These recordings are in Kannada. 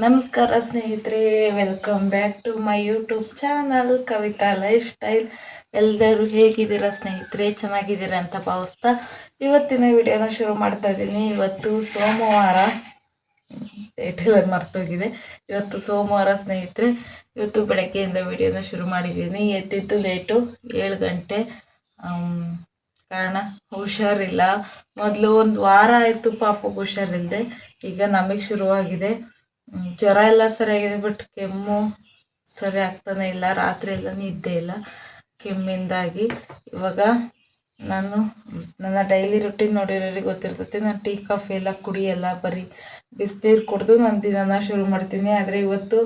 ನಮಸ್ಕಾರ ಸ್ನೇಹಿತರೆ, welcome back to my YouTube channel Kavita lifestyle. ಎಲ್ಲರೂ ಹೇಗಿದ್ದೀರಾ ಸ್ನೇಹಿತರೆ? ಚೆನ್ನಾಗಿದ್ದೀರಾ ಅಂತ ಭಾವಿಸ್ತಾ ಇವತ್ತಿನ ವಿಡಿಯೋನ ಶುರು ಮಾಡ್ತಾ ಇದ್ದೀನಿ. ಇವತ್ತು ಸೋಮವಾರ, ಟೈಟಲ್ ಮರ್ತೋಗಿದೆ. ಇವತ್ತು ಸೋಮವಾರ ಸ್ನೇಹಿತರೆ. ಇವತ್ತು ಬೆಳಗ್ಗೆಯಿಂದ ವಿಡಿಯೋನ ಶುರು ಮಾಡಿದ್ದೀನಿ. ಎದ್ದಿದ್ದು ಲೇಟು, 7 ಗಂಟೆ. ಕಾರಣ ಹುಷಾರಿಲ್ಲ. ಮೊದಲು ಒಂದು ವಾರ ಆಯಿತು ಪಾಪಗೆ ಹುಷಾರಿಲ್ಲದೆ. ಈಗ ನಮಗೆ ಶುರುವಾಗಿದೆ. ಜ್ವರ ಎಲ್ಲ ಸರಿಯಾಗಿದೆ, ಬಟ್ ಕೆಮ್ಮು ಸರಿ ಆಗ್ತಾನೆ ಇಲ್ಲ. ರಾತ್ರಿ ಎಲ್ಲ ನಿದ್ದೆ ಇಲ್ಲ ಕೆಮ್ಮಿಂದಾಗಿ. ಇವಾಗ ನಾನು ನನ್ನ ಡೈಲಿ ರುಟೀನ್ ನೋಡಿರೋರಿಗೆ ಗೊತ್ತಿರ್ತೈತೆ. ನಾನು ಟೀ ಕಾಫಿ ಎಲ್ಲ ಕುಡಿಯಲ್ಲ, ಬರೀ ಬಿಸಿನೀರು ಕುಡಿದು ನಾನು ದಿನನ ಶುರು ಮಾಡ್ತೀನಿ. ಆದರೆ ಇವತ್ತು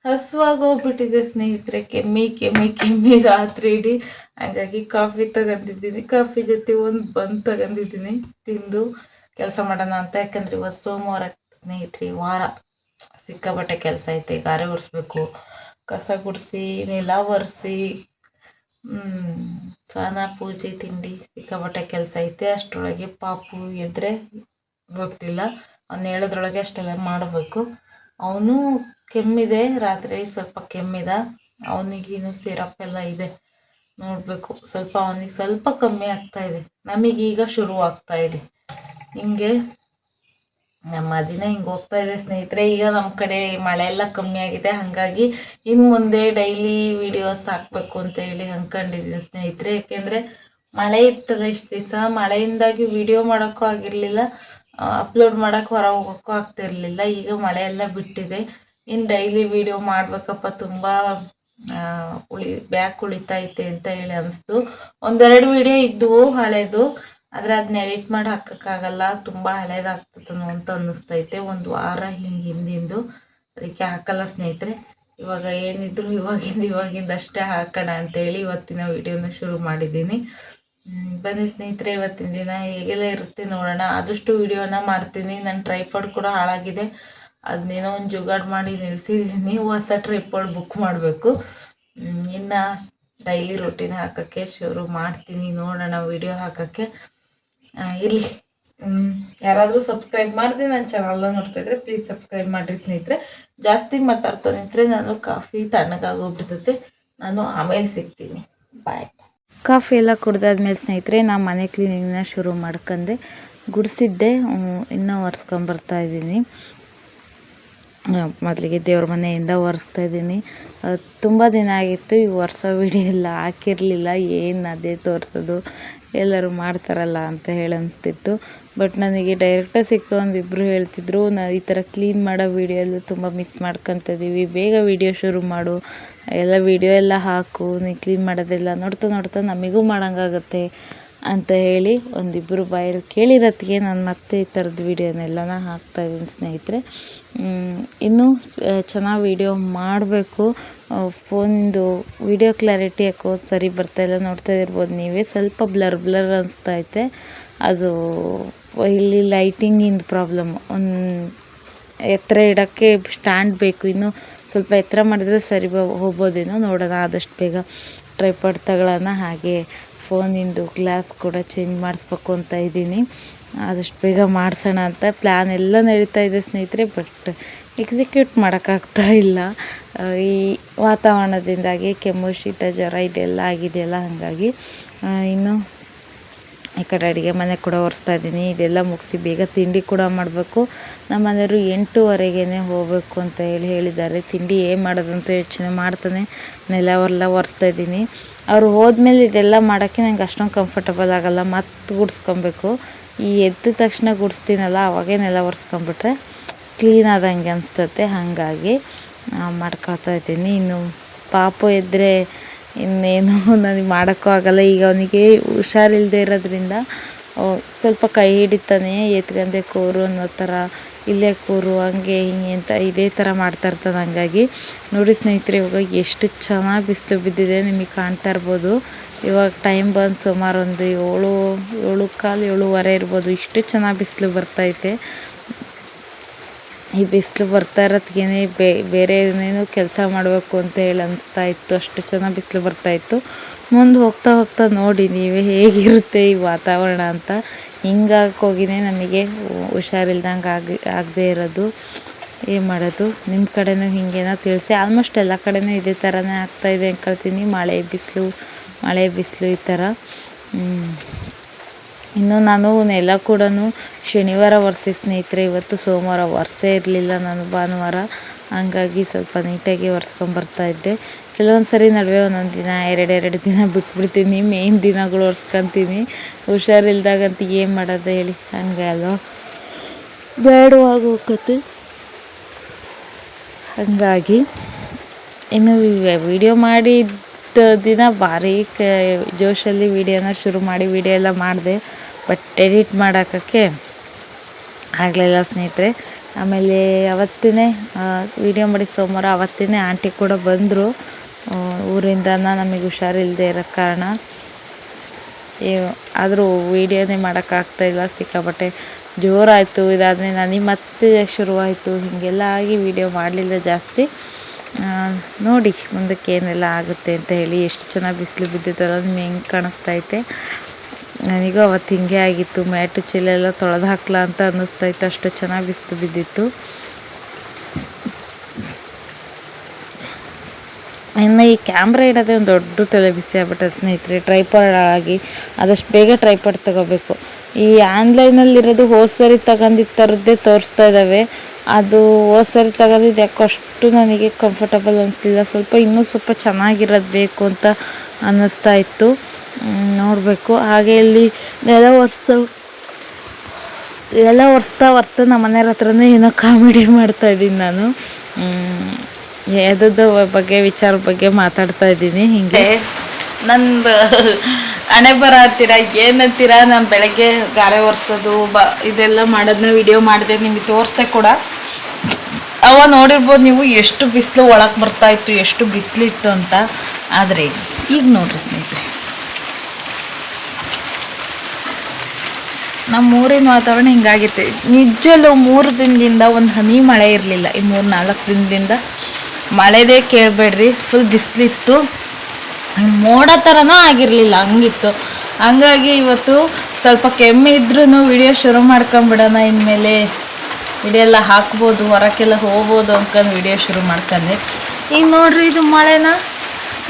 ಹಸುವಾಗಿ ಹೋಗ್ಬಿಟ್ಟಿದೆ ಸ್ನೇಹಿತರೆ. ಕೆಮ್ಮಿ ಕೆಮ್ಮಿ ಕೆಮ್ಮಿ ರಾತ್ರಿ ಇಡೀ. ಹಾಗಾಗಿ ಕಾಫಿ ತಗೊಂಡಿದ್ದೀನಿ. ಕಾಫಿ ಜೊತೆ ಒಂದು ಬನ್ ತಗೊಂಡಿದ್ದೀನಿ, ತಿಂದು ಕೆಲಸ ಮಾಡೋಣ ಅಂತ. ಯಾಕಂದರೆ ಇವತ್ತು ಸೋಮವಾರ ಸ್ನೇಹಿತರೆ, ವಾರ ಸಿಕ್ಕಾಪಟ್ಟೆ ಕೆಲಸ ಐತೆ. ಗಾರೆ ಒರೆಸ್ಬೇಕು, ಕಸ ಗುಡಿಸಿ, ನೆಲ ಒರೆಸಿ, ಸ್ನಾನ, ಪೂಜೆ, ತಿಂಡಿ, ಸಿಕ್ಕಾಪಟ್ಟೆ ಕೆಲಸ ಐತೆ. ಅಷ್ಟರೊಳಗೆ ಪಾಪು ಎದ್ದರೆ ಗೊತ್ತಿಲ್ಲ, ಅವ್ನು ಹೇಳೋದ್ರೊಳಗೆ ಅಷ್ಟೆಲ್ಲ ಮಾಡಬೇಕು. ಅವನು ಕೆಮ್ಮಿದೆ, ರಾತ್ರಿ ಸ್ವಲ್ಪ ಕೆಮ್ಮಿದ. ಅವನಿಗೇನು ಸಿರಪ್ ಎಲ್ಲ ಇದೆ, ನೋಡಬೇಕು. ಅವನಿಗೆ ಸ್ವಲ್ಪ ಕಮ್ಮಿ ಆಗ್ತಾಯಿದೆ, ನಮಗೀಗ ಶುರು ಆಗ್ತಾಯಿದೆ. ಹಿಂಗೆ ನಮ್ಮ ದಿನ ಹಿಂಗೆ ಹೋಗ್ತಾ ಇದೆ ಸ್ನೇಹಿತರೆ. ಈಗ ನಮ್ಮ ಕಡೆ ಮಳೆ ಎಲ್ಲ ಕಮ್ಮಿ ಆಗಿದೆ, ಹಾಗಾಗಿ ಇನ್ನು ಮುಂದೆ ಡೈಲಿ ವಿಡಿಯೋಸ್ ಹಾಕಬೇಕು ಅಂತ ಹೇಳಿ ಅಂದ್ಕೊಂಡಿದ್ದೀನಿ ಸ್ನೇಹಿತರೆ. ಯಾಕೆಂದರೆ ಮಳೆ ಇರ್ತದೆ ಇಷ್ಟು ದಿವಸ. ಮಳೆಯಿಂದಾಗಿ ವಿಡಿಯೋ ಮಾಡೋಕ್ಕೂ ಆಗಿರಲಿಲ್ಲ, ಅಪ್ಲೋಡ್ ಮಾಡೋಕ್ಕೆ ಹೊರ ಹೋಗೋಕ್ಕೂ ಆಗ್ತಿರಲಿಲ್ಲ. ಈಗ ಮಳೆ ಎಲ್ಲ ಬಿಟ್ಟಿದೆ. ಇನ್ನು ಡೈಲಿ ವಿಡಿಯೋ ಮಾಡಬೇಕಪ್ಪ, ತುಂಬ ಬ್ಯಾಕ್ ಉಳಿತೈತೆ ಅಂತ ಹೇಳಿ ಅನಿಸ್ತು. ಒಂದೆರಡು ವಿಡಿಯೋ ಇದ್ದವು ಹಳೇದು, ಆದರೆ ಅದನ್ನ ಎಡಿಟ್ ಮಾಡಿ ಹಾಕೋಕ್ಕಾಗಲ್ಲ, ತುಂಬ ಹಳೇದಾಗ್ತದನು ಅಂತ ಅನ್ನಿಸ್ತೈತೆ. ಒಂದು ವಾರ ಹಿಂದಿಂದು, ಅದಕ್ಕೆ ಹಾಕಲ್ಲ ಸ್ನೇಹಿತರೆ. ಇವಾಗ ಏನಿದ್ರು ಇವಾಗಿಂದ ಅಷ್ಟೇ ಹಾಕೋಣ ಅಂತೇಳಿ ಇವತ್ತಿನ ವಿಡಿಯೋನ ಶುರು ಮಾಡಿದ್ದೀನಿ. ಬನ್ನಿ ಸ್ನೇಹಿತರೆ, ಇವತ್ತಿನ ದಿನ ಹೇಗೆಲ್ಲ ಇರುತ್ತೆ ನೋಡೋಣ. ಆದಷ್ಟು ವಿಡಿಯೋನ ಮಾಡ್ತೀನಿ. ನನ್ನ ಟ್ರೈಪಾಡ್ ಕೂಡ ಹಾಳಾಗಿದೆ, ಅದನ್ನೇನೋ ಒಂದು ಜುಗಾಡ್ ಮಾಡಿ ನಿಲ್ಲಿಸಿದ್ದೀನಿ. ಹೊಸ ಟ್ರೈಪಾಡ್ ಬುಕ್ ಮಾಡಬೇಕು. ಇನ್ನು ಡೈಲಿ ರೊಟೀನ್ ಹಾಕೋಕ್ಕೆ ಶುರು ಮಾಡ್ತೀನಿ, ನೋಡೋಣ ವಿಡಿಯೋ ಹಾಕೋಕ್ಕೆ. ಇರಲಿ, ಯಾರಾದರೂ ಸಬ್ಸ್ಕ್ರೈಬ್ ಮಾಡಿದೆ ನನ್ನ ಚಾನಲ್ನ ನೋಡ್ತಾಯಿದ್ರೆ ಪ್ಲೀಸ್ ಸಬ್ಸ್ಕ್ರೈಬ್ ಮಾಡಿರಿ ಸ್ನೇಹಿತರೆ. ಜಾಸ್ತಿ ಮಾತಾಡ್ತಾ ನಿಂತರೆ ನಾನು ಕಾಫಿ ತಣ್ಣಗಾಗೋಗ್ಬಿಡ್ತೈತೆ. ನಾನು ಆಮೇಲೆ ಸಿಗ್ತೀನಿ, ಬಾಯ್. ಕಾಫಿ ಎಲ್ಲ ಕುಡ್ದಾದ್ಮೇಲೆ ಸ್ನೇಹಿತರೆ, ನಾನು ಮನೆ ಕ್ಲೀನಿಂಗ್ನ ಶುರು ಮಾಡ್ಕೊಂಡೆ. ಗುಡಿಸಿದ್ದೆ, ಇನ್ನೂ ಒರೆಸ್ಕೊಂಬರ್ತಾಯಿದ್ದೀನಿ. ಮೊದಲಿಗೆ ದೇವ್ರ ಮನೆಯಿಂದ ಒರೆಸ್ತಾ ಇದ್ದೀನಿ. ತುಂಬ ದಿನ ಆಗಿತ್ತು ಈ ಒರೆಸೋ ವಿಡಿಯೋ ಎಲ್ಲ ಹಾಕಿರಲಿಲ್ಲ. ಏನು ಅದೇ ತೋರಿಸೋದು, ಎಲ್ಲರೂ ಮಾಡ್ತಾರಲ್ಲ ಅಂತ ಹೇಳಿ ಅನಿಸ್ತಿತ್ತು. ಬಟ್ ನನಗೆ ಡೈರೆಕ್ಟಾಗಿ ಸಿಕ್ಕ ಒಂದಿಬ್ಬರು ಹೇಳ್ತಿದ್ರು, ಈ ಥರ ಕ್ಲೀನ್ ಮಾಡೋ ವಿಡಿಯೋ ಎಲ್ಲ ತುಂಬ ಮಿಸ್ ಮಾಡ್ಕೊತಿದ್ದೀವಿ, ಬೇಗ ವಿಡಿಯೋ ಶುರು ಮಾಡು, ಎಲ್ಲ ವಿಡಿಯೋ ಎಲ್ಲ ಹಾಕು, ನೀ ಕ್ಲೀನ್ ಮಾಡೋದೆಲ್ಲ ನೋಡ್ತಾ ನಮಗೂ ಮಾಡೋಂಗಾಗತ್ತೆ ಅಂತ ಹೇಳಿ ಒಂದಿಬ್ಬರು ಬಾಯಲ್ಲಿ ಕೇಳಿರೋತ್ತಿಗೆ ನಾನು ಮತ್ತೆ ಈ ಥರದ ವಿಡಿಯೋನೆಲ್ಲನ ಹಾಕ್ತಾಯಿದ್ದೀನಿ ಸ್ನೇಹಿತರೆ. ಇನ್ನೂ ಚೆನ್ನಾಗಿ ವಿಡಿಯೋ ಮಾಡಬೇಕು. ಫೋನಿಂದು ವಿಡಿಯೋ ಕ್ಲಾರಿಟಿ ಯಾಕೋ ಸರಿ ಬರ್ತಾಯಿಲ್ಲ, ನೋಡ್ತಾ ಇರ್ಬೋದು ನೀವೇ. ಸ್ವಲ್ಪ ಬ್ಲರ್ ಅನಿಸ್ತೈತೆ. ಅದು ಇಲ್ಲಿ ಲೈಟಿಂಗಿಂದು ಪ್ರಾಬ್ಲಮ್. ಎತ್ತರ ಇಡೋಕ್ಕೆ ಸ್ಟ್ಯಾಂಡ್ ಬೇಕು, ಇನ್ನು ಸ್ವಲ್ಪ ಎತ್ತರ ಮಾಡಿದರೆ ಸರಿ ಹೋಗ್ಬೋದೇನೋ, ನೋಡೋಣ. ಆದಷ್ಟು ಬೇಗ ಟ್ರೈಪಾಡ್ ತಗೊಳ್ಳೋಣ. ಹಾಗೆ ಫೋನಿಂದು ಗ್ಲಾಸ್ ಕೂಡ ಚೇಂಜ್ ಮಾಡಿಸ್ಬೇಕು ಅಂತ ಇದ್ದೀನಿ. ಆದಷ್ಟು ಬೇಗ ಮಾಡಿಸೋಣ ಅಂತ ಪ್ಲ್ಯಾನ್ ಎಲ್ಲ ನಡೀತಾ ಇದೆ ಸ್ನೇಹಿತರೆ, ಬಟ್ ಎಕ್ಸಿಕ್ಯೂಟ್ ಮಾಡೋಕ್ಕಾಗ್ತಾ ಇಲ್ಲ. ಈ ವಾತಾವರಣದಿಂದಾಗಿ ಕೆಮ್ಮು, ಶೀತ, ಜ್ವರ ಇದೆಲ್ಲ ಆಗಿದೆಯಲ್ಲ, ಹಾಗಾಗಿ ಇನ್ನು ಈ ಕಡೆ ಅಡುಗೆ ಮನೆ ಕೂಡ ಒರೆಸ್ತಾ ಇದ್ದೀನಿ. ಇದೆಲ್ಲ ಮುಗಿಸಿ ಬೇಗ ತಿಂಡಿ ಕೂಡ ಮಾಡಬೇಕು. ನಮ್ಮ ಮನೆಯವರು 8:15ಗೆ ಹೋಗಬೇಕು ಅಂತ ಹೇಳಿದ್ದಾರೆ. ತಿಂಡಿ ಏನು ಮಾಡೋದಂತ ಯೋಚನೆ ಮಾಡ್ತಾನೆ ನೆಲವೆಲ್ಲ ಒರೆಸ್ತಾ ಇದ್ದೀನಿ. ಅವರು ಹೋದ್ಮೇಲೆ ಇದೆಲ್ಲ ಮಾಡೋಕ್ಕೆ ನಂಗೆ ಅಷ್ಟೊಂದು ಕಂಫರ್ಟಬಲ್ ಆಗೋಲ್ಲ, ಮತ್ತೆ ಗುಡಿಸ್ಕೊಬೇಕು. ಈ ಎದ್ದ ತಕ್ಷಣ ಗುಡಿಸ್ತೀನಲ್ಲ, ಅವಾಗೇ ನೆಲ ಒರೆಸ್ಕೊಂಬಿಟ್ರೆ ಕ್ಲೀನ್ ಆದಂಗೆ ಅನಿಸ್ತತೆ. ಹಾಗಾಗಿ ಮಾಡ್ಕೊಳ್ತಾ ಇದ್ದೀನಿ. ಇನ್ನು ಪಾಪು ಎದ್ದರೆ ಇನ್ನೇನು ನನಗೆ ಮಾಡೋಕ್ಕೂ ಆಗೋಲ್ಲ. ಈಗ ಅವನಿಗೆ ಹುಷಾರಿಲ್ಲದೆ ಇರೋದ್ರಿಂದ ಸ್ವಲ್ಪ ಕೈ ಹಿಡಿತಾನೆ, ಎತ್ಕಂದೆ ಕೂರು ಅನ್ನೋ ಥರ, ಇಲ್ಲೇ ಕೂರು, ಹಂಗೆ ಹಿಂಗೆ ಅಂತ ಇದೇ ಥರ ಮಾಡ್ತಾಯಿರ್ತಾನೆ. ಹಾಗಾಗಿ ನೋಡಿ ಸ್ನೇಹಿತರೆ, ಇವಾಗ ಎಷ್ಟು ಚೆನ್ನಾಗಿ ಬಿಸಿಲು ಬಿದ್ದಿದೆ, ನಿಮಗೆ ಕಾಣ್ತಾ ಇರ್ಬೋದು. ಇವಾಗ ಟೈಮ್ ಬಂದು ಸುಮಾರು ಒಂದು 7:15, 7:30 ಇರ್ಬೋದು. ಇಷ್ಟು ಚೆನ್ನಾಗಿ ಬಿಸಿಲು ಬರ್ತೈತೆ. ಈ ಬಿಸಿಲು ಬರ್ತಾ ಇರೋದ್ಗೇ ಬೇರೆ ಏನೇನೋ ಕೆಲಸ ಮಾಡಬೇಕು ಅಂತ ಹೇಳಿ ಅನಿಸ್ತಾ ಇತ್ತು, ಅಷ್ಟು ಚೆನ್ನಾಗಿ ಬಿಸಿಲು ಬರ್ತಾಯಿತ್ತು. ಮುಂದೆ ಹೋಗ್ತಾ ನೋಡಿ ನೀವೇ ಹೇಗಿರುತ್ತೆ ಈ ವಾತಾವರಣ ಅಂತ. ಹಿಂಗಾಗೋಗಿನೇ ನಮಗೆ ಹುಷಾರಿಲ್ದಂಗೆ ಆಗದೇ ಇರೋದು. ಏನು ಮಾಡೋದು. ನಿಮ್ಮ ಕಡೆನೂ ಹೀಗೇನೋ ತಿಳಿಸಿ. ಆಲ್ಮೋಸ್ಟ್ ಎಲ್ಲ ಕಡೆನೂ ಇದೇ ಥರನೇ ಆಗ್ತಾಯಿದೆ ಅನ್ಕೊಳ್ತೀನಿ. ಮಳೆ ಬಿಸಿಲು ಈ ಥರ. ಇನ್ನು ನಾನು ನೆಲ ಕೂಡ ಶನಿವಾರ ಒರೆಸಿ ಸ್ನೇಹಿತರೆ. ಇವತ್ತು ಸೋಮವಾರ ಒರೆಸೇ ಇರಲಿಲ್ಲ ನಾನು, ಭಾನುವಾರ. ಹಂಗಾಗಿ ಸ್ವಲ್ಪ ನೀಟಾಗಿ ಒರೆಸ್ಕೊಂಬರ್ತಾಯಿದ್ದೆ. ಕೆಲವೊಂದು ಸರಿ ನಡುವೆ ಒಂದೊಂದು ದಿನ ಎರಡು ದಿನ ಬಿಟ್ಬಿಡ್ತೀನಿ. ಮೇಯ್ನ್ ದಿನಗಳು ಒರೆಸ್ಕೊತೀನಿ. ಹುಷಾರಿಲ್ದಾಗಂತೂ ಏನು ಮಾಡೋದು ಹೇಳಿ, ಹಂಗೆ ಅಲ್ವ, ಬೇಡವಾಗಿ ಹೋಗತ್ತೆ. ಹಾಗಾಗಿ ಇನ್ನು ವಿಡಿಯೋ ಮಾಡಿದ್ದ ದಿನ ಭಾರಿ ಜೋಶಲ್ಲಿ ವಿಡಿಯೋನ ಶುರು ಮಾಡಿ ವಿಡಿಯೋ ಎಲ್ಲ ಮಾಡಿದೆ. ಬಟ್ ಎಡಿಟ್ ಮಾಡೋಕ್ಕೆ ಆಗಲಿಲ್ಲ ಸ್ನೇಹಿತರೆ. ಆಮೇಲೆ ಅವತ್ತಿನೇ ವಿಡಿಯೋ ಮಾಡಿ ಸೋಮವಾರ ಅವತ್ತಿನೇ ಆಂಟಿ ಕೂಡ ಬಂದರು ಊರಿಂದ. ನಮಗೆ ಹುಷಾರಿಲ್ಲದೆ ಇರೋ ಕಾರಣ ಆದರೂ ವೀಡಿಯೋನೇ ಮಾಡೋಕ್ಕಾಗ್ತಾಯಿಲ್ಲ, ಸಿಕ್ಕಾಪಟ್ಟೆ ಜೋರಾಯಿತು. ಇದಾದಮೇಲೆ ನನಗೆ ಮತ್ತೆ ಶುರುವಾಯಿತು. ಹೀಗೆಲ್ಲ ಆಗಿ ವಿಡಿಯೋ ಮಾಡಲಿಲ್ಲ ಜಾಸ್ತಿ. ನೋಡಿ ಮುಂದಕ್ಕೆ ಏನೆಲ್ಲ ಆಗುತ್ತೆ ಅಂತ ಹೇಳಿ. ಎಷ್ಟು ಚೆನ್ನಾಗಿ ಬಿಸಿಲು ಬಿದ್ದಿತ್ತಲ್ಲ, ನಿಮ್ಗೆ ಹೆಂಗೆ ಕಾಣಿಸ್ತೈತೆ. ನನಗೂ ಅವತ್ತು ಹಿಂಗೆ ಆಗಿತ್ತು. ಮ್ಯಾಟು ಚೀಲೆಲ್ಲ ತೊಳೆದು ಹಾಕ್ಲಾ ಅಂತ ಅನ್ನಿಸ್ತಾಯಿತ್ತು, ಅಷ್ಟು ಚೆನ್ನಾಗಿ ಬಿಸಿಲು ಬಿದ್ದಿತ್ತು. ಇನ್ನು ಈ ಕ್ಯಾಮ್ರಾ ಇಡೋದೇ ಒಂದು ದೊಡ್ಡ ತಲೆ ಬಿಸಿ ಆಗ್ಬಿಟ್ಟದೆ ಸ್ನೇಹಿತರೆ. ಟ್ರೈಪಾಡ್ ಆಗಿ ಆದಷ್ಟು ಬೇಗ ಟ್ರೈಪಾಡ್ ತೊಗೋಬೇಕು. ಈ ಆನ್ಲೈನಲ್ಲಿರೋದು ಹೋದ ಸರಿ ತಗೊಂಡಿದ್ದ ಥರದ್ದೇ ತೋರಿಸ್ತಾ ಇದ್ದಾವೆ. ಅದು ಹೋದ ಸರಿ ತಗೊಂಡಿದ್ದು ಯಾಕೋ ಅಷ್ಟು ನನಗೆ ಕಂಫರ್ಟಬಲ್ ಅನಿಸಲಿಲ್ಲ. ಇನ್ನೂ ಸ್ವಲ್ಪ ಚೆನ್ನಾಗಿರೋದು ಬೇಕು ಅಂತ ಅನ್ನಿಸ್ತಾ ಇತ್ತು. ನೋಡಬೇಕು. ಹಾಗೆ ಇಲ್ಲಿ ನೆಲ ಒರೆಸ್ತಾ ನಮ್ಮ ಮನೆಯವ್ರ ಹತ್ರನೇ ಏನೋ ಕಾಮಿಡಿ ಮಾಡ್ತಾಯಿದ್ದೀನಿ ನಾನು. ಯಾವುದೋ ವಿಚಾರದ ಬಗ್ಗೆ ಮಾತಾಡ್ತಾ ಇದ್ದೀನಿ. ಹೀಗೆ ನಂದು ಹಣೆ ಬರ ಅಂತೀರ ಏನಂತೀರ. ನಾನು ಬೆಳಗ್ಗೆ ಗಾರೆ ಒರೆಸೋದು ಇದೆಲ್ಲ ಮಾಡೋದನ್ನ ವಿಡಿಯೋ ಮಾಡಿದೆ, ನಿಮಗೆ ತೋರಿಸ್ದೆ ಕೂಡ. ಅವ ನೋಡಿರ್ಬೋದು ನೀವು ಎಷ್ಟು ಬಿಸಿಲು ಒಳಗೆ ಬರ್ತಾಯಿತ್ತು, ಎಷ್ಟು ಬಿಸಿಲಿತ್ತು ಅಂತ. ಆದರೆ ಈಗ ನೋಡ್ರಿ ಸ್ನೇಹಿತರೆ, ನಮ್ಮ ಊರಿನ ವಾತಾವರಣ ಹಿಂಗಾಗಿತ್ತು. ನಿಜಲ್ಲೂ 3 ದಿನದಿಂದ ಒಂದು ಹನಿ ಮಳೆ ಇರಲಿಲ್ಲ. ಈ 3-4 ದಿನದಿಂದ ಮಳೆದೇ ಕೇಳಬೇಡ್ರಿ. ಫುಲ್ ಬಿಸಿಲಿತ್ತು, ಮೋಡ ಥರನೂ ಆಗಿರಲಿಲ್ಲ, ಹಂಗಿತ್ತು. ಹಂಗಾಗಿ ಇವತ್ತು ಸ್ವಲ್ಪ ಕೆಮ್ಮು ಇದ್ರೂ ವಿಡಿಯೋ ಶುರು ಮಾಡ್ಕೊಂಬಿಡೋಣ. ಇನ್ಮೇಲೆ ವಿಡಿಯೋ ಎಲ್ಲ ಹಾಕ್ಬೋದು, ಹೊರಕ್ಕೆಲ್ಲ ಹೋಗ್ಬೋದು ಅಂದ್ಕೊಂಡು ವಿಡಿಯೋ ಶುರು ಮಾಡ್ಕೊಂಡೆ. ಈಗ ನೋಡ್ರಿ ಇದು ಮಳೆನ.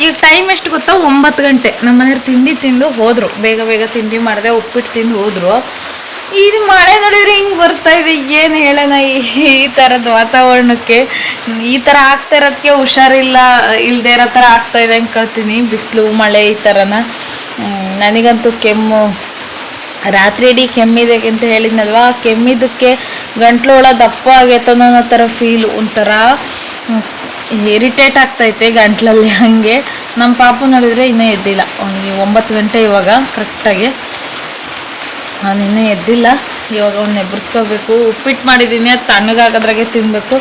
ಈಗ ಟೈಮ್ ಎಷ್ಟು ಗೊತ್ತಾ, 9 ಗಂಟೆ. ನಮ್ಮ ಮನೆಯವ್ರು ತಿಂಡಿ ತಿಂದು ಹೋದರು, ಬೇಗ ತಿಂಡಿ ಮಾಡಿದೆ, ಉಪ್ಪಿಟ್ಟು ತಿಂದು ಹೋದರು. ಇದು ಮಳೆ ನೋಡಿದ್ರೆ ಹಿಂಗೆ ಬರ್ತಾಯಿದೆ. ಏನು ಹೇಳೋಣ ಈ ಥರದ ವಾತಾವರಣಕ್ಕೆ. ಈ ಥರ ಆಗ್ತಾ ಇರೋದಕ್ಕೆ ಇಲ್ಲದೆ ಇರೋ ಥರ ಆಗ್ತಾಯಿದೆ ಅನ್ಕೊಳ್ತೀನಿ. ಬಿಸಿಲು ಮಳೆ ಈ ಥರನ. ನನಗಂತೂ ಕೆಮ್ಮು, ರಾತ್ರಿ ಇಡೀ ಕೆಮ್ಮಿದೆ ಅಂತ ಹೇಳಿದ್ನಲ್ವ. ಕೆಮ್ಮಿದ್ದಕ್ಕೆ ಗಂಟ್ಲು ಒಳ ದಪ್ಪ ಆಗೈತೆ ಅನ್ನೋ ಥರ ಫೀಲು, ಒಂಥರ ಇರಿಟೇಟ್ ಆಗ್ತೈತೆ ಗಂಟ್ಲಲ್ಲಿ. ಹಾಗೆ ನಮ್ಮ ಪಾಪು ನೋಡಿದರೆ ಇನ್ನೂ ಎದ್ದಿಲ್ಲ. 9 ಗಂಟೆ ಇವಾಗ ಕರೆಕ್ಟಾಗಿ. ಅವನು ಇನ್ನೂ ಎದ್ದಿಲ್ಲ. ಇವಾಗ ಅವ್ನು ಎಬ್ಬರಿಸ್ಕೋಬೇಕು. ಉಪ್ಪಿಟ್ಟು ಮಾಡಿದ್ದೀನಿ, ಅದು ತಣ್ಣಗಾಗೋದ್ರಾಗೆ ತಿನ್ನಬೇಕು.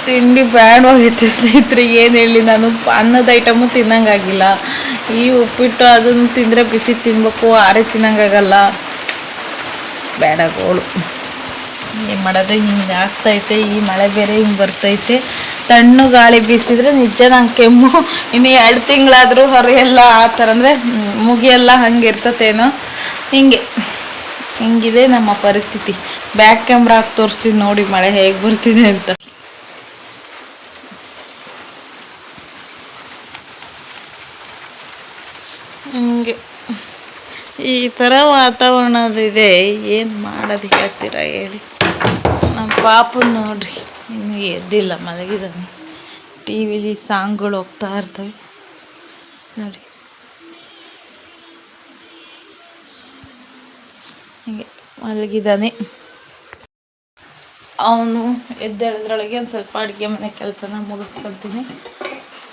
ತಿಂಡಿ ಬೇಡವಾಗೈತೆ ಸ್ನೇಹಿತರೆ. ಏನು ಹೇಳಿ, ನಾನು ಅನ್ನದ ಐಟಮು ತಿನ್ನಂಗಾಗಿಲ್ಲ. ಈ ಉಪ್ಪಿಟ್ಟು ಅದನ್ನು ತಿಂದರೆ ಬಿಸಿ ತಿನ್ನಬೇಕು, ಆರೇ ತಿನ್ನಂಗಾಗಲ್ಲ. ಬೇಡ ಗೋಳು. ಏನು ಮಾಡೋದು, ಹಿಂಗೆ ಆಗ್ತೈತೆ. ಈ ಮಳೆ ಬೇರೆ ಹಿಂಗೆ ಬರ್ತೈತೆ. ತಣ್ಣು ಗಾಳಿ ಬೀಸಿದ್ರೆ ನಿಜ ನಂಗೆ ಕೆಮ್ಮು ಇನ್ನು 2 ತಿಂಗಳಾದರೂ ಹೊರೆಯೆಲ್ಲ ಆ ಥರ, ಅಂದರೆ ಮುಗಿಯೆಲ್ಲ ಹಂಗೆ ಇರ್ತತೇನೋ. ಹಿಂಗಿದೆ ನಮ್ಮ ಪರಿಸ್ಥಿತಿ. ಬ್ಯಾಕ್ ಕ್ಯಾಮ್ರಾ ಹಾಕಿ ತೋರಿಸ್ತೀನಿ ನೋಡಿ ಮಳೆ ಹೇಗೆ ಬರ್ತಿದೆ ಅಂತ. ಹಿಂಗೆ ಈ ಥರ ವಾತಾವರಣದಿದೆ. ಏನು ಮಾಡೋದು ಹೇಳ್ತೀರಾ ಹೇಳಿ. ನಮ್ಮ ಪಾಪು ನೋಡ್ರಿ ಇನ್ನೂ ಎದ್ದಿಲ್ಲ, ಮಲಗಿದ್ದಾನೆ. ಟಿ ವಿಲಿ ಸಾಂಗ್ಗಳು ಹೋಗ್ತಾ ಇರ್ತವೆ ನೋಡಿ. ಹೀಗೆ ಮಲಗಿದ್ದಾನೆ. ಅವನು ಎದ್ದೇಳದ್ರೊಳಗೆ ಒಂದು ಸ್ವಲ್ಪ ಅಡುಗೆ ಮನೆ ಕೆಲಸನ ಮುಗಿಸ್ಕೊಳ್ತೀನಿ.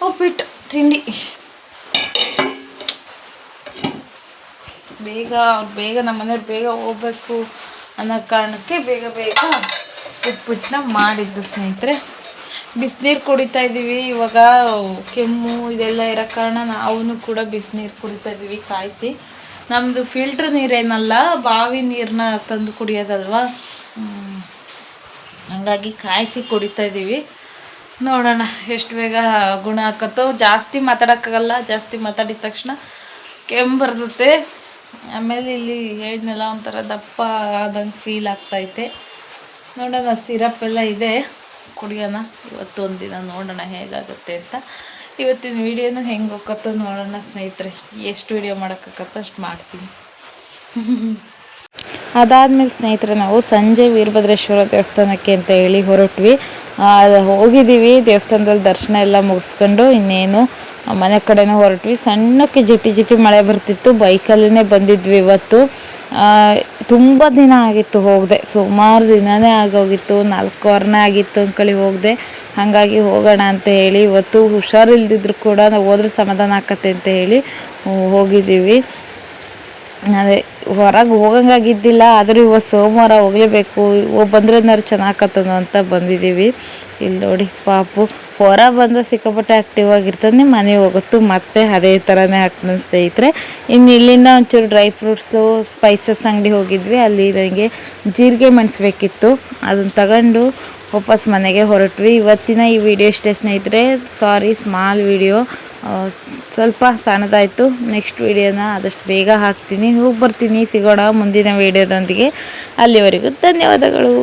ಉಪ್ಪಿಟ್ಟು ತಿಂಡಿ ಬೇಗ ನಮ್ಮ ಮನೆಯವ್ರು ಬೇಗ ಹೋಗ್ಬೇಕು ಅನ್ನೋ ಕಾರಣಕ್ಕೆ ಬೇಗ ಉಪ್ಪಿಟ್ಟನ್ನ ಮಾಡಿದ್ದು ಸ್ನೇಹಿತರೆ. ಬಿಸಿನೀರು ಕುಡಿತಾ ಇದ್ದೀವಿ ಇವಾಗ. ಕೆಮ್ಮು ಇದೆಲ್ಲ ಇರೋ ಕಾರಣ ನಾವು ಕೂಡ ಬಿಸಿನೀರು ಕುಡಿತಾ ಇದ್ದೀವಿ ಕಾಯಿಸಿ. ನಮ್ಮದು ಫಿಲ್ಟ್ರ್ ನೀರೇನಲ್ಲ, ಬಾವಿ ನೀರನ್ನ ತಂದು ಕುಡಿಯೋದಲ್ವ. ಹಂಗಾಗಿ ಕಾಯಿಸಿ ಕುಡಿತಾ ಇದ್ದೀವಿ. ನೋಡೋಣ ಎಷ್ಟು ಬೇಗ ಗುಣ ಹಾಕತ್ತೋ. ಜಾಸ್ತಿ ಮಾತಾಡೋಕ್ಕಾಗಲ್ಲ, ಜಾಸ್ತಿ ಮಾತಾಡಿದ ತಕ್ಷಣ ಕೆಮ್ಮು ಬರ್ತತೆ. ಆಮೇಲೆ ಇಲ್ಲಿ ಹೇಳಿದ್ನೆಲ್ಲ ಒಂಥರ ದಪ್ಪ ಆದಂಗೆ ಫೀಲ್ ಆಗ್ತೈತೆ. ನೋಡೋಣ, ಸಿರಪ್ ಎಲ್ಲ ಇದೆ. ಕುಡಿಯೋಣ. ಇವತ್ತೊಂದು ದಿನ ನೋಡೋಣ ಹೇಗಾಗುತ್ತೆ ಅಂತ. ಇವತ್ತಿನ ವೀಡಿಯೋನು ಹೆಂಗೆ ಹೋಗತ್ತೋ ನೋಡೋಣ ಸ್ನೇಹಿತರೆ. ಎಷ್ಟು ವೀಡಿಯೋ ಮಾಡೋಕ್ಕಾಗತ್ತೋ ಅಷ್ಟು ಮಾಡ್ತೀನಿ. ಅದಾದಮೇಲೆ ಸ್ನೇಹಿತರೆ ನಾವು ಸಂಜೆ ವೀರಭದ್ರೇಶ್ವರ ದೇವಸ್ಥಾನಕ್ಕೆ ಅಂತ ಹೇಳಿ ಹೊರಟ್ವಿ. ಹೋಗಿದ್ದೀವಿ, ದೇವಸ್ಥಾನದಲ್ಲಿ ದರ್ಶನ ಎಲ್ಲ ಮುಗಿಸ್ಕೊಂಡು ಇನ್ನೇನು ಮನೆ ಕಡೆನೂ ಹೊರಟ್ವಿ. ಸಣ್ಣಕ್ಕೆ ಜಿಟಿ ಮಳೆ ಬರ್ತಿತ್ತು. ಬೈಕಲ್ಲೇ ಬಂದಿದ್ವಿ ಇವತ್ತು. ತುಂಬ ದಿನ ಆಗಿತ್ತು ಹೋಗದೆ, ಸುಮಾರು ದಿನವೇ ಆಗೋಗಿತ್ತು, 4 ವಾರನೇ ಆಗಿತ್ತು ಅಂದ್ಕೊಳ್ಳಿ ಹೋಗದೆ. ಹಾಗಾಗಿ ಹೋಗೋಣ ಅಂತ ಹೇಳಿ ಇವತ್ತು ಹುಷಾರಿಲ್ದಿದ್ರು ಕೂಡ ನಾವು ಹೋದ್ರೆ ಸಮಾಧಾನ ಆಕತ್ತೆ ಅಂತ ಹೇಳಿ ಹೋಗಿದ್ದೀವಿ. ಅದೇ ಹೊರಗೆ ಹೋಗಂಗಾಗಿದ್ದಿಲ್ಲ, ಆದರೂ ಇವತ್ತು ಸೋಮವಾರ ಹೋಗಲೇಬೇಕು, ಬಂದ್ರೇನಾದ್ರು ಚೆನ್ನಾಗತ್ತನೋ ಅಂತ ಬಂದಿದ್ದೀವಿ. ಇಲ್ಲಿ ನೋಡಿ ಪಾಪು ಹೊರ ಬಂದರೆ ಸಿಕ್ಕಾಪಟ್ಟೆ ಆ್ಯಕ್ಟಿವ್ ಆಗಿರ್ತಾನೆ, ಮನೆಗೆ ಹೋಗುತ್ತು ಮತ್ತೆ ಅದೇ ಥರನೇ ಆಗ್ತಾನೆ ಸ್ನೇಹಿತರೆ. ಇನ್ನು ಇಲ್ಲಿಂದ ಒಂಚೂರು ಡ್ರೈ ಫ್ರೂಟ್ಸು ಸ್ಪೈಸಸ್ ಅಂಗಡಿ ಹೋಗಿದ್ವಿ. ಅಲ್ಲಿ ನನಗೆ ಜೀರಿಗೆ ಮೆಣಸು ಬೇಕಿತ್ತು, ಅದನ್ನು ತಗೊಂಡು ವಾಪಸ್ ಮನೆಗೆ ಹೊರಟ್ವಿ. ಇವತ್ತಿನ ಈ ವಿಡಿಯೋ ಇಷ್ಟೇ ಸ್ನೇಹಿತರೆ. ಸಾರಿ ಸ್ಮಾಲ್ ವಿಡಿಯೋ, ಸ್ವಲ್ಪ ಸಣ್ಣದಾಯಿತು. ನೆಕ್ಸ್ಟ್ ವಿಡಿಯೋನ ಆದಷ್ಟು ಬೇಗ ಹಾಕ್ತೀನಿ. ಹೋಗಿ ಬರ್ತೀನಿ, ಸಿಗೋಣ ಮುಂದಿನ ವಿಡಿಯೋದೊಂದಿಗೆ. ಅಲ್ಲಿವರೆಗೂ ಧನ್ಯವಾದಗಳು.